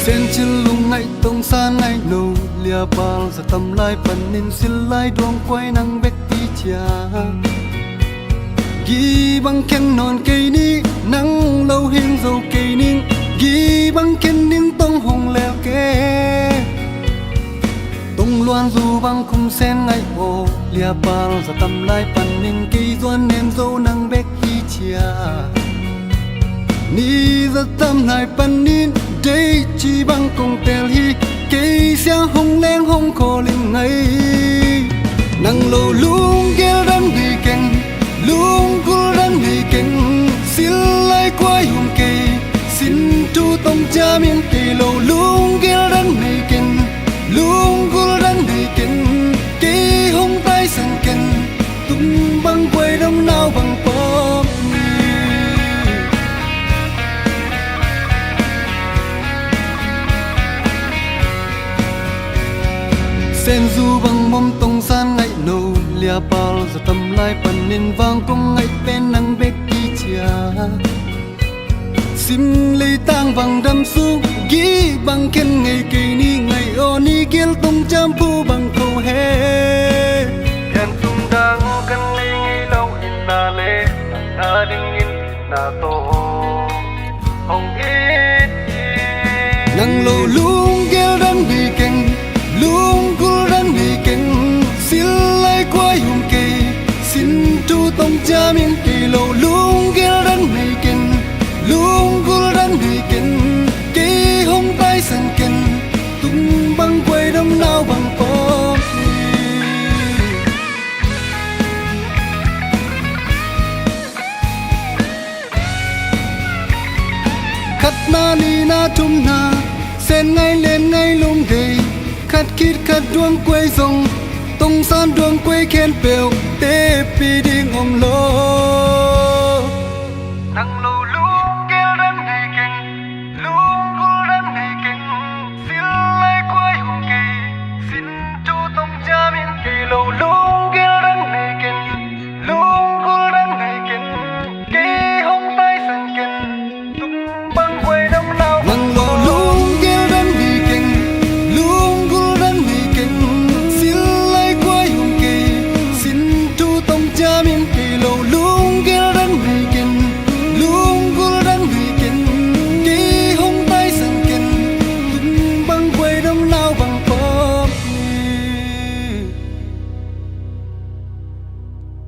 sen chil lung ngai tong san ngai no lia bal sa tam lai pan nin sil lai dong quay nang bek ti cha gi bang ken non cây ni nang lâu hiên dâu cây ning gi bang ken ning tong hong leo ke tong loan du bang khung sen ngai o lia bal sa tam lai pan nin cây doan nem dâu nang bek ti cha ni za tam nai pan nin đây chỉ bằng công tel hi cây xiang hong leng hong kho linh ngay nang lâu lung gel dan đi keng lung gul dan đi keng sil lai quay hùng cây xin tu tông cha miếng cây lâu lung gel dan đi keng lung gul dan đi keng cây hong tai sang keng tung băng quay đông nào bằng pop sen du bang mom tong san ngai no lia pal za tam lai pan nin wang kong ngai pen nang bek ki chia sim lei tang wang dam su gi bang ken ngai ke ni ngai o ni gel tong cham pu bang ko he ken sum dang kan lei ngai lau in na le na ding in na to hong it nang lo lung gel dan bi ken lung gul dan đi keng sil lai quay hùng cây xin tu tông cha miếng cây lâu lung gel dan đi keng lung gul dan đi keng cây hong tai sang keng tung băng quay đông nào bằng pop khát na ni na tum na sen ngay lên ngay lung gầy khát khít khát đuông quay rồng tông san đuông quay khen bèo tê pi đi ngom lô